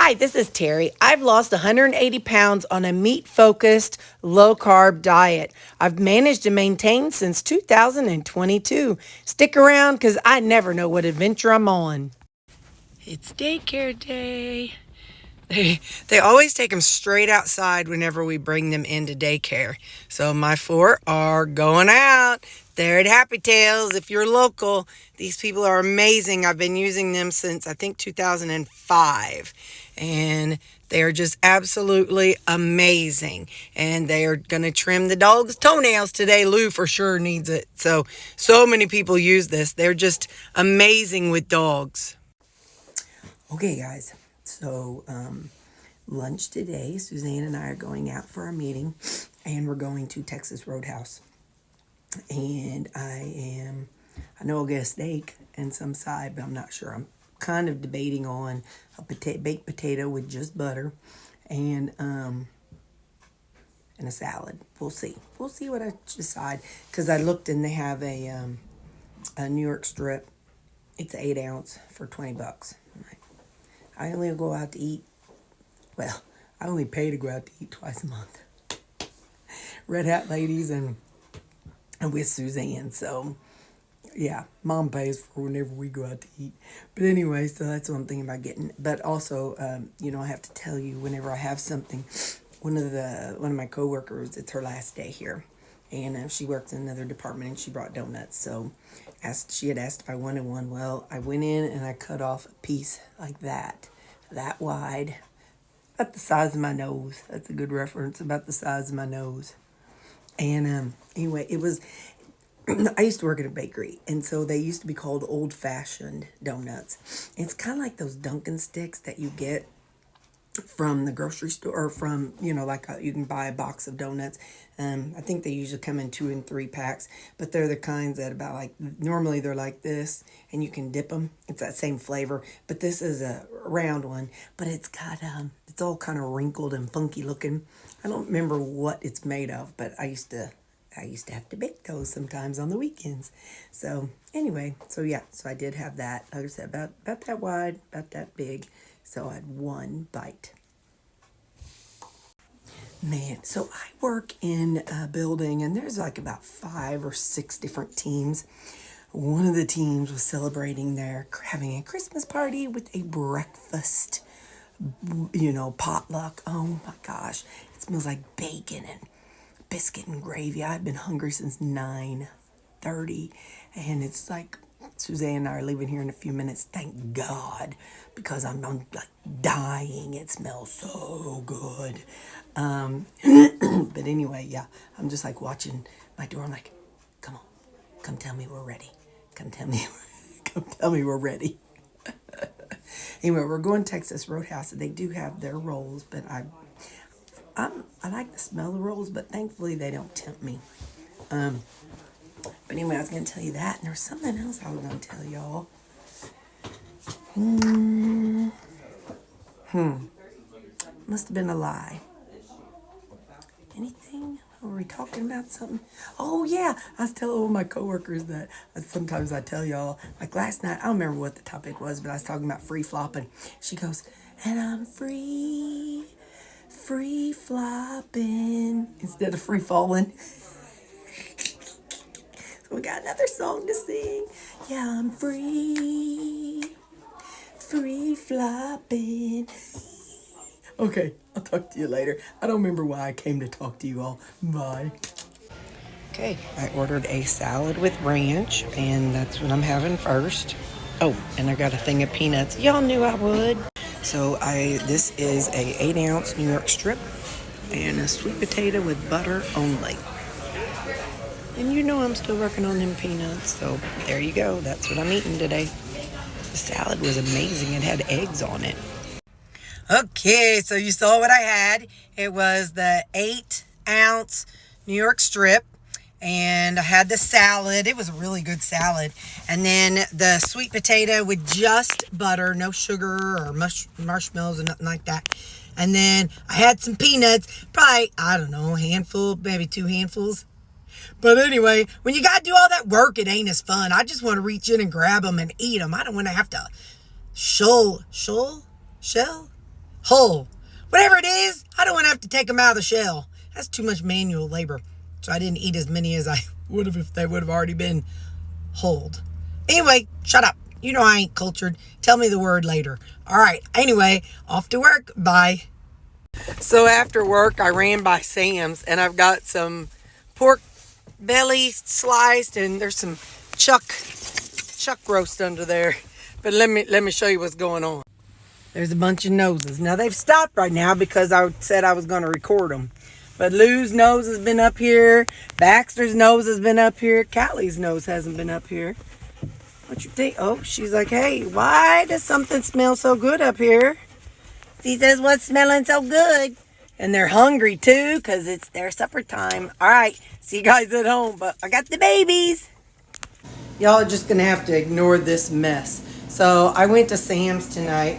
Hi, this is Terry. I've lost 180 pounds on a meat-focused, low-carb diet. I've managed to maintain since 2022. Stick around because I never know what adventure I'm on. It's daycare day. They always take them straight outside whenever we bring them into daycare. So my four are going out. They're at Happy Tails. If you're local, these people are amazing. I've been using them since I think 2005. And they're just absolutely amazing. And they are going to trim the dog's toenails today. Lou for sure needs it. So many people use this. They're just amazing with dogs. Okay, guys. So, lunch today, Suzanne and I are going out for a meeting, and we're going to Texas Roadhouse. And I know I'll get a steak and some side, but I'm not sure. I'm kind of debating on a baked potato with just butter and a salad. We'll see. We'll see what I decide, because I looked and they have a New York strip. It's 8 ounce for $20. I only go out to eat. Well, I only pay to go out to eat twice a month. Red Hat Ladies and with Suzanne. So, yeah, Mom pays for whenever we go out to eat. But anyway, so that's what I'm thinking about getting. But also, I have to tell you, whenever I have something, one of my coworkers, it's her last day here, and she works in another department, and she brought donuts. So, she had asked if I wanted one. Well, I went in and I cut off a piece like that wide, about the size of my nose. That's a good reference, about the size of my nose. And anyway, it was, I used to work at a bakery, and so they used to be called old-fashioned donuts. It's kind of like those Dunkin' sticks that you get from the grocery store, or from, you can buy a box of donuts. I think they usually come in 2 and 3 packs, but they're the kinds that normally they're like this, and you can dip them. It's that same flavor, but this is a round one, but it's got, it's all kind of wrinkled and funky looking. I don't remember what it's made of, but I used to have to bake those sometimes on the weekends. So anyway, so I did have that. Like I said, about that wide, about that big. So I had one bite. Man, so I work in a building, and there's like about 5 or 6 different teams. One of the teams was celebrating having a Christmas party with a breakfast, potluck. Oh my gosh, it smells like bacon and biscuit and gravy. I've been hungry since 9:30, and it's like Suzanne and I are leaving here in a few minutes. Thank God, because I'm like dying. It smells so good. But anyway, yeah, I'm just like watching my door. I'm like, come on, come tell me we're ready. Come tell me we're ready. Anyway, we're going to Texas Roadhouse. They do have their rolls, but I like the smell of the rolls, but thankfully they don't tempt me. But anyway, I was going to tell you that, and there was something else I was going to tell y'all. Must have been a lie. Anything? Were we talking about something? Oh, yeah. I was telling all my coworkers that sometimes I tell y'all, like last night, I don't remember what the topic was, but I was talking about free flopping. She goes, and I'm free flopping, instead of free falling. So we got another song to sing. Yeah, I'm free flopping. Okay, I'll talk to you later. I don't remember why I came to talk to you all. Bye. Okay, I ordered a salad with ranch, and that's what I'm having first. Oh, and I got a thing of peanuts. Y'all knew I would. So this is a 8 ounce New York strip and a sweet potato with butter only. And I'm still working on them peanuts, so there you go. That's what I'm eating today. The salad was amazing. It had eggs on it. Okay, so you saw what I had. It was the 8 ounce New York strip, and I had the salad. It was a really good salad. And then the sweet potato with just butter, no sugar or marshmallows or nothing like that. And then I had some peanuts, probably, I don't know, a handful, maybe 2 handfuls. But anyway, when you got to do all that work, it ain't as fun. I just want to reach in and grab them and eat them. I don't want to have to whole. Whatever it is, I don't want to have to take them out of the shell. That's too much manual labor. So I didn't eat as many as I would have if they would have already been whole. Anyway, shut up. You know I ain't cultured. Tell me the word later. All right. Anyway, off to work. Bye. So after work, I ran by Sam's and I've got some pork belly sliced and there's some chuck roast under there. But let me show you what's going on. There's a bunch of noses. Now they've stopped right now because I said I was going to record them. But Lou's nose has been up here. Baxter's nose has been up here. Callie's nose hasn't been up here. What you think? Oh, she's like, hey, why does something smell so good up here? She says, what's smelling so good? And they're hungry too because it's their supper time. All right, see you guys at home. But I got the babies. Y'all are just going to have to ignore this mess. So I went to Sam's tonight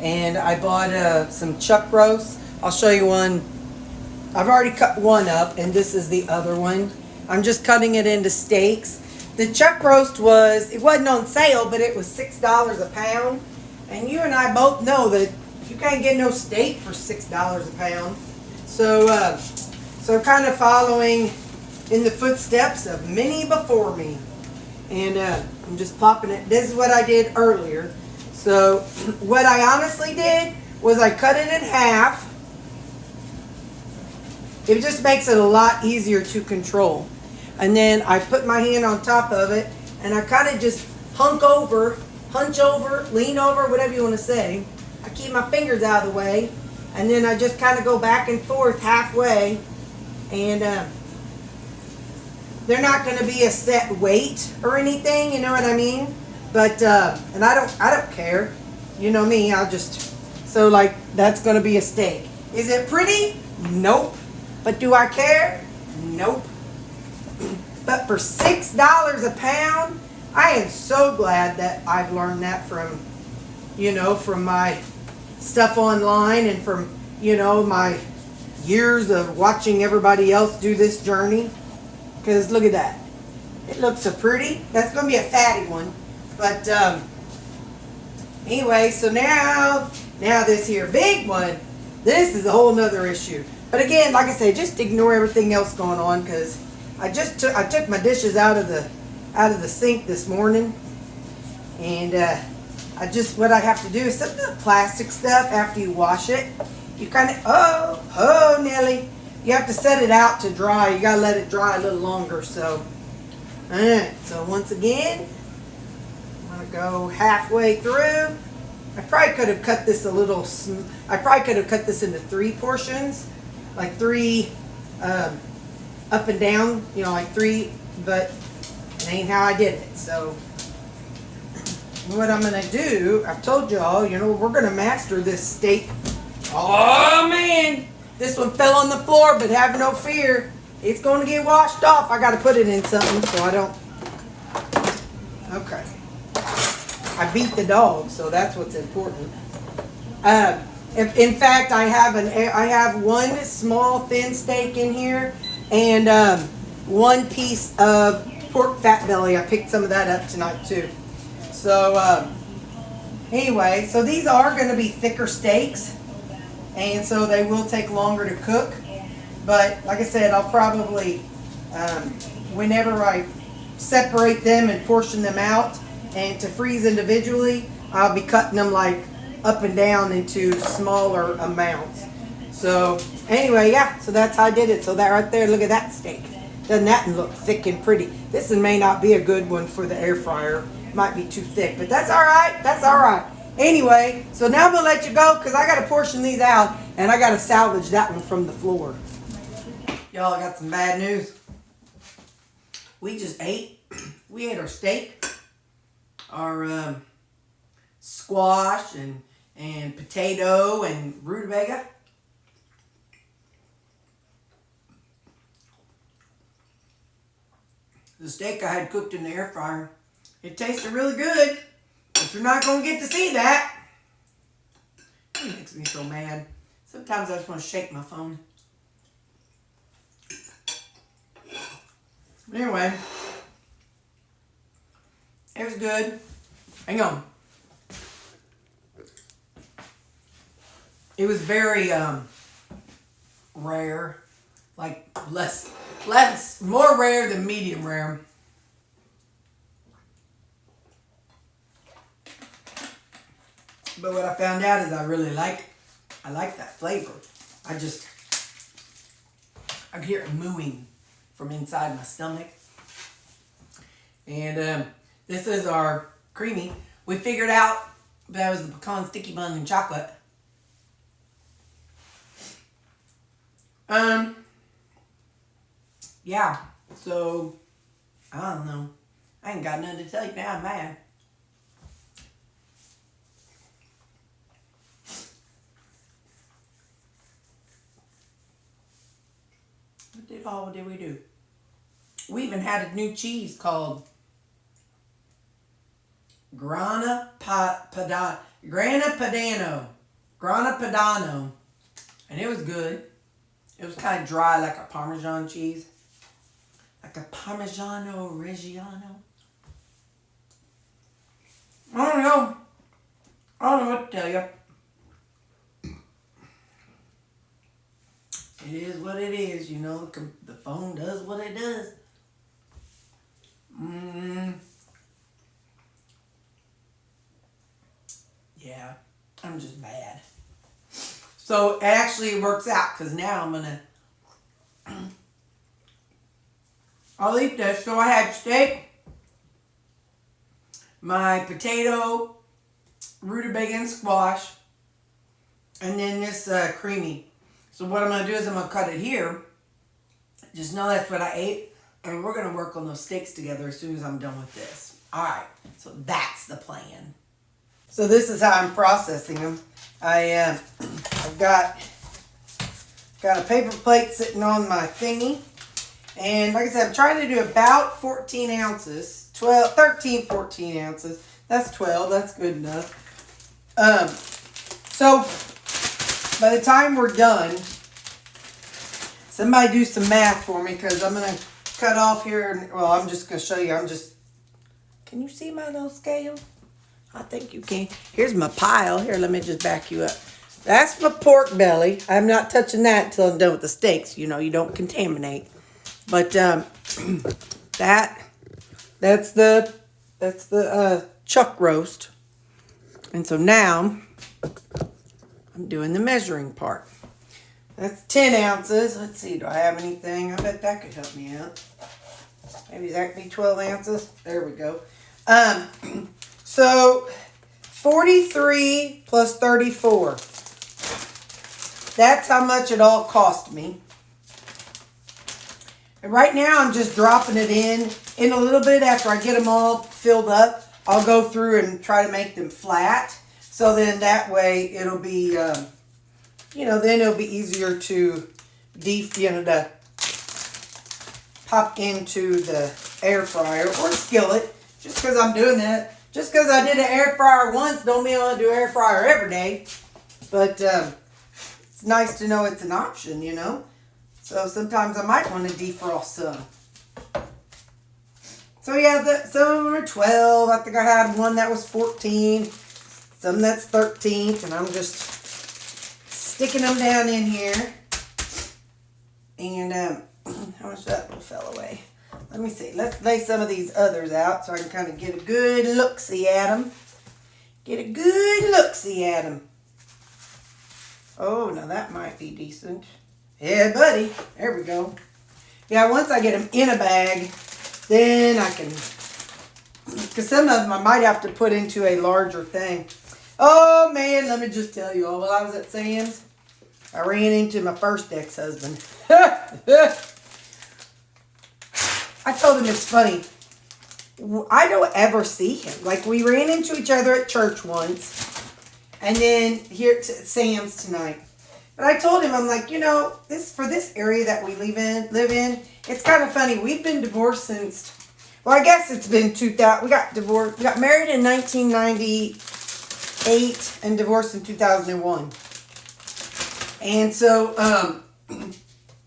and I bought some chuck roast. I'll show you one. I've already cut one up and this is the other one. I'm just cutting it into steaks. The chuck roast it wasn't on sale, but it was $6 a pound. And you and I both know that you can't get no steak for $6 a pound. So kind of following in the footsteps of many before me. And I'm just popping it. This is what I did earlier. So what I honestly did was I cut it in half. It just makes it a lot easier to control. And then I put my hand on top of it and I kind of just hunch over, lean over, whatever you want to say. I keep my fingers out of the way and then I just kind of go back and forth halfway. And they're not going to be a set weight or anything, you know what I mean? But and I don't care. You know me, so like that's going to be a steak. Is it pretty? Nope. But do I care? Nope. But for $6 a pound, I am so glad that I've learned that from my stuff online and from, my years of watching everybody else do this journey. Because look at that. It looks so pretty. That's going to be a fatty one. But anyway, so now this here big one, this is a whole nother issue. But again, like I say, just ignore everything else going on because I took my dishes out of the sink this morning, and what I have to do is some of the plastic stuff after you wash it. You kind of oh Nelly, you have to set it out to dry. You gotta let it dry a little longer. So, all right. So once again, I'm gonna go halfway through. I probably could have cut this into 3 portions. Like 3 up and down, like 3, but it ain't how I did it. So what I'm gonna do, I've told y'all, we're gonna master this steak. Oh man, this one fell on the floor, but have no fear, it's gonna get washed off. I gotta put it in something so I don't. Okay, I beat the dog, so that's what's important. In fact, I have one small thin steak in here and 1 piece of pork fat belly. I picked some of that up tonight too. So anyway, so these are going to be thicker steaks, and so they will take longer to cook. But like I said, I'll probably whenever I separate them and portion them out and to freeze individually, I'll be cutting them like up and down into smaller amounts. So anyway, yeah, so that's how I did it. So that right there, look at that steak. Doesn't that look thick and pretty? This one may not be a good one for the air fryer. Might be too thick, but that's all right. That's all right. Anyway, so now I'm going to let you go because I got to portion these out and I got to salvage that one from the floor. Y'all, I got some bad news. We just ate. We ate our steak, our squash and potato and rutabaga. The steak I had cooked in the air fryer. It tasted really good, but you're not going to get to see that. It makes me so mad. Sometimes I just want to shake my phone. Anyway, it was good. Hang on. It was very rare, like more rare than medium rare. But what I found out is I like that flavor. I could hear it mooing from inside my stomach. And this is our creamy. We figured out that was the pecan sticky bun and chocolate. Yeah, so, I don't know. I ain't got nothing to tell you now. I'm mad. What did we do? We even had a new cheese called Grana Padano. And it was good. It was kind of dry, like a Parmesan cheese. Like a Parmigiano Reggiano. I don't know. I don't know what to tell you. It is what it is, you know. The phone does what it does. Yeah, I'm just bad. So actually it works out because now I'm gonna. I'll eat this. So I had steak, my potato, rutabaga and squash, and then this creamy. So what I'm going to do is I'm going to cut it here. Just know that's what I ate. And we're going to work on those steaks together as soon as I'm done with this. Alright, so that's the plan. So this is how I'm processing them. I've got a paper plate sitting on my thingy. And like I said, I'm trying to do about 14 ounces. 13, 14 ounces. That's 12. That's good enough. So by the time we're done, somebody do some math for me because I'm going to cut off here. And, well, I'm just going to show you. Can you see my little scale? I think you can. Here's my pile. Here, let me just back you up. That's my pork belly. I'm not touching that until I'm done with the steaks. You know, you don't contaminate. But that's the chuck roast. And so now I'm doing the measuring part. That's 10 ounces. Let's see, do I have anything? I bet that could help me out. Maybe that could be 12 ounces. There we go. So 43 plus 34. That's how much it all cost me. And right now I'm just dropping it in a little bit after I get them all filled up. I'll go through and try to make them flat. So then that way it'll be, then it'll be easier to to pop into the air fryer or skillet. Just because I'm doing that. Just because I did an air fryer once don't mean I'll do air fryer every day. But it's nice to know it's an option, you know. So sometimes I might want to defrost some. So yeah, some of them are 12. I think I had one that was 14. Some that's 13. And I'm just sticking them down in here. And how much that little fell away? Let me see. Let's lay some of these others out so I can kind of get a good look-see at them. Oh, now that might be decent. Yeah, buddy. There we go. Yeah, once I get them in a bag, then I can... Because some of them I might have to put into a larger thing. Oh, man, let me just tell you all. While I was at Sam's, I ran into my first ex-husband. I told him it's funny. I don't ever see him. Like, we ran into each other at church once. And then here at Sam's tonight. But I told him, I'm like, for this area that we live in, it's kind of funny. We've been divorced since, well, I guess it's been 2000. We got divorced. We got married in 1998 and divorced in 2001. And so,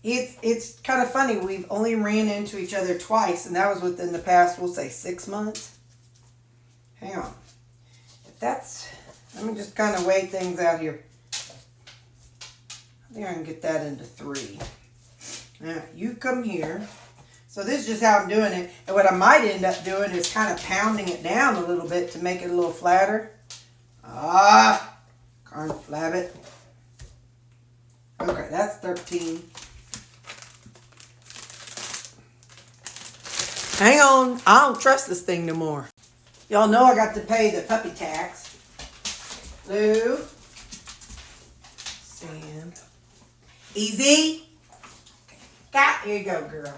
it's kind of funny. We've only ran into each other twice, and that was within the past, we'll say, 6 months. Hang on. Let me just kind of weigh things out here. I think I can get that into 3. Now, you come here. So this is just how I'm doing it. And what I might end up doing is kind of pounding it down a little bit to make it a little flatter. Flab it. Okay, that's 13. Hang on, I don't trust this thing no more. Y'all know I got to pay the puppy tax. Lou. Sam. Easy. Here you go, girl.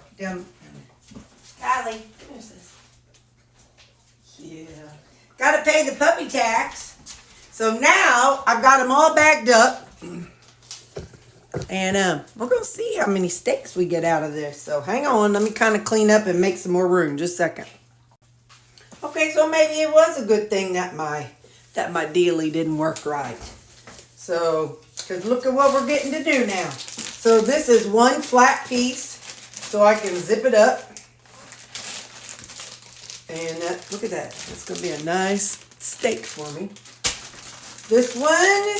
Kylie, where's this? Yeah. Got to pay the puppy tax. So now I've got them all bagged up. And we're going to see how many steaks we get out of this. So hang on. Let me kind of clean up and make some more room. Just a second. Okay, so maybe it was a good thing that my dealie didn't work right. So, because look at what we're getting to do now. So this is one flat piece. So I can zip it up. And look at that. That's going to be a nice steak for me. This one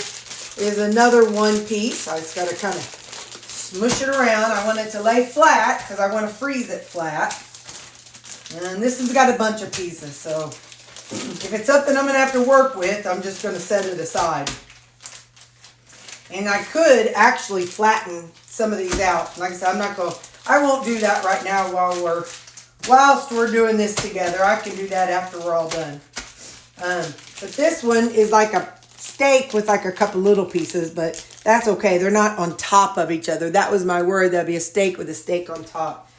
is another one piece. I just got to kind of smush it around. I want it to lay flat because I want to freeze it flat. And this has got a bunch of pieces. So if it's something I'm going to have to work with, I'm just going to set it aside. And I could actually flatten some of these out. Like I said, I won't do that right now whilst we're doing this together. I can do that after we're all done. But this one is like a steak with like a couple little pieces, but that's okay. They're not on top of each other. That was my word. That'd be a steak with a steak on top.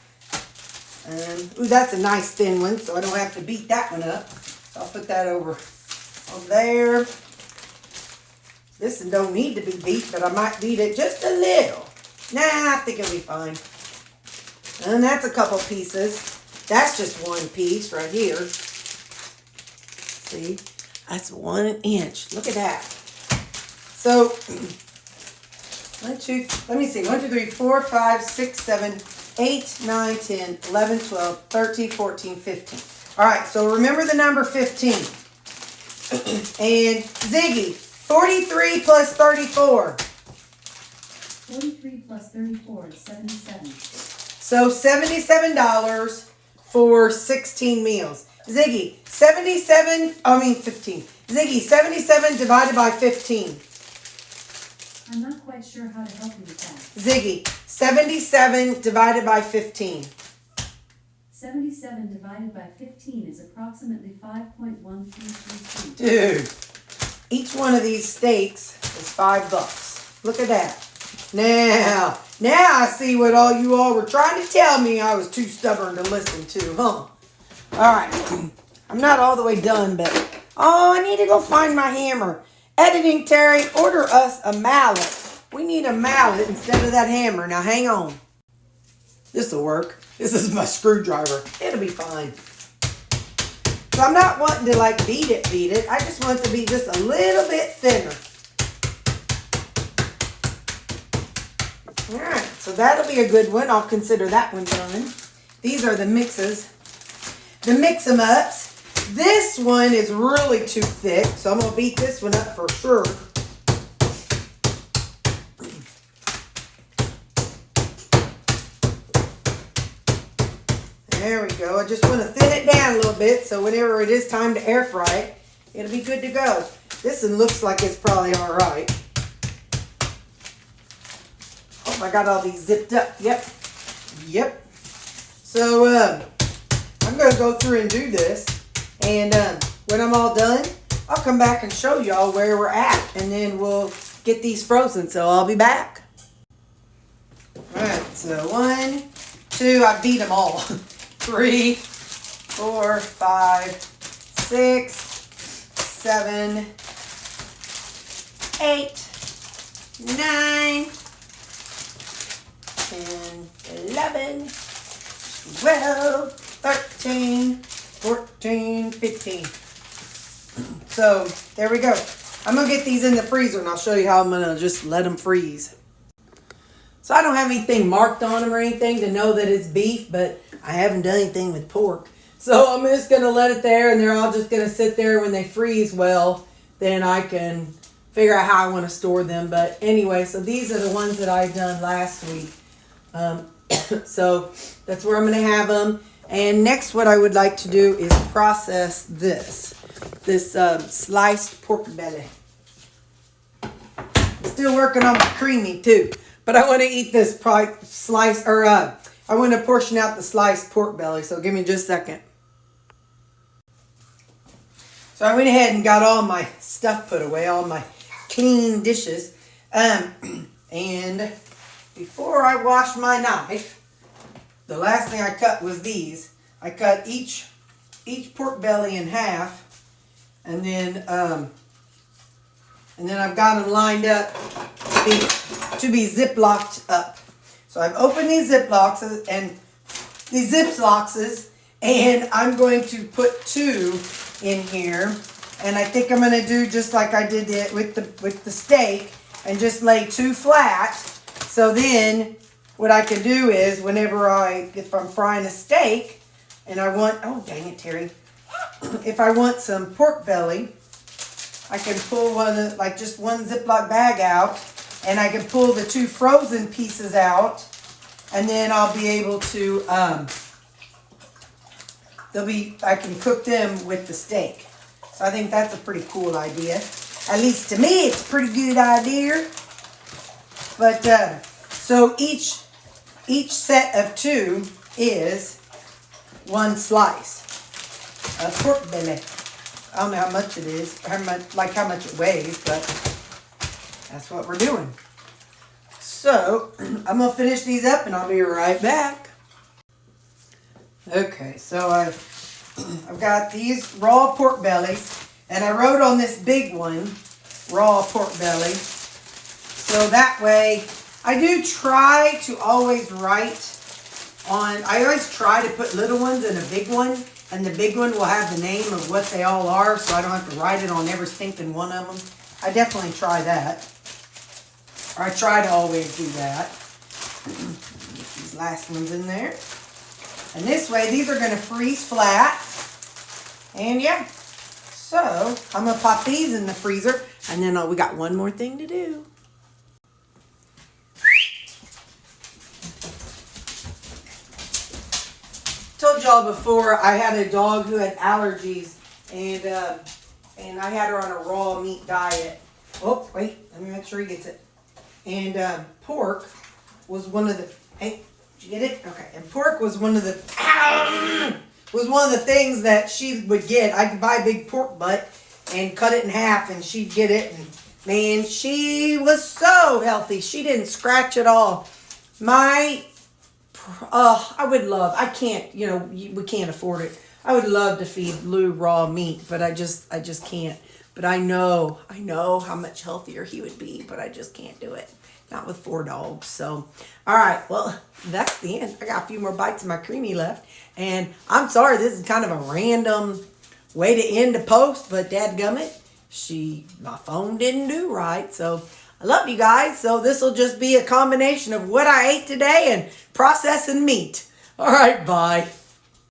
Ooh, that's a nice thin one, so I don't have to beat that one up. So I'll put that over there. This one don't need to be beat, but I might beat it just a little. Nah, I think it'll be fine. And that's a couple pieces. That's just one piece right here. See? That's 1 inch. Look at that. So, 1, 2, let me see. 1, 2, 3, 4, 5, 6, 7, 8, 9, 10, 11, 12, 13, 14, 15. All right, so remember the number 15. And Ziggy, 43 plus 34. 43 plus 34 is 77. So $77 for 16 meals. Ziggy, 15. Ziggy, 77 divided by 15. I'm not quite sure how to help you with that. Ziggy, 77 divided by 15. 77 divided by 15 is approximately 5.1332. Dude, each one of these steaks is $5. Look at that. Now I see what all you all were trying to tell me I was too stubborn to listen to, huh? All right, I'm not all the way done, but I need to go find my hammer. Editing, Terry, order us a mallet. We need a mallet instead of that hammer. Now hang on. This will work. This is my screwdriver. It'll be fine. So I'm not wanting to like beat it. I just want it to be just a little bit thinner. All right, so that'll be a good one. I'll consider that one done. These are the mixes. The mix-em-ups. This one is really too thick, so I'm going to beat this one up for sure. There we go. I just want to thin it down a little bit so whenever it is time to air fry it, it'll be good to go. This one looks like it's probably all right. Oh, I got all these zipped up. Yep. So, I'm going to go through and do this. And when I'm all done, I'll come back and show y'all where we're at. And then we'll get these frozen. So I'll be back. Alright, so 1, 2, I beat them all. 3, 4, 5, 6, 7, 8, 9, 10, 11, 12, 13, 14, 15. So, there we go. I'm going to get these in the freezer and I'll show you how I'm going to just let them freeze. So I don't have anything marked on them or anything to know that it's beef, but I haven't done anything with pork. So I'm just going to let it there and they're all just going to sit there when they freeze well. Then I can figure out how I want to store them. But anyway, so these are the ones that I done last week. So that's where I'm going to have them. And next, what I would like to do is process this sliced pork belly. I'm still working on my creamy too, but I want to eat this slice, or I want to portion out the sliced pork belly. So give me just a second. So I went ahead and got all my stuff put away, all my clean dishes. And before I washed my knife, the last thing I cut was these. I cut each pork belly in half, and then I've got them lined up to be ziplocked up. So I've opened these ziplockses and and I'm going to put 2 in here, and I think I'm going to do just like I did it with the steak, and just lay 2 flat. So then what I can do is if I'm frying a steak and I want, oh dang it, Terry, if I want some pork belly, I can pull just one Ziploc bag out, and I can pull the 2 frozen pieces out, and then I'll be able to, I can cook them with the steak. So I think that's a pretty cool idea. At least to me, it's a pretty good idea. But, so each set of 2 is 1 slice of pork belly. I don't know how much it is, how much it weighs, but that's what we're doing. So I'm gonna finish these up, and I'll be right back. Okay, so I've got these raw pork bellies, and I wrote on this big one, raw pork belly. So that way, I do try to always I always try to put little ones in a big one, and the big one will have the name of what they all are, so I don't have to write it on every stinking one of them. I definitely try that. Or I try to always do that. Get these last ones in there. And this way, these are going to freeze flat. And yeah, so I'm going to pop these in the freezer, and then we got one more thing to do. Told y'all before, I had a dog who had allergies, and I had her on a raw meat diet. Oh, wait, let me make sure he gets it. And pork was one of the, hey, did you get it? Okay, and pork was one of the things that she would get. I could buy a big pork butt and cut it in half, and she'd get it, and man, she was so healthy. She didn't scratch at all. I would love, I can't, we can't afford it. I would love to feed Lou raw meat, but I just can't. But I know how much healthier he would be, but I just can't do it. Not with 4 dogs. So, all right, well, that's the end. I got a few more bites of my creamy left. And I'm sorry, this is kind of a random way to end a post, but dadgummit, my phone didn't do right. So I love you guys. So this will just be a combination of what I ate today and processing meat. All right, bye.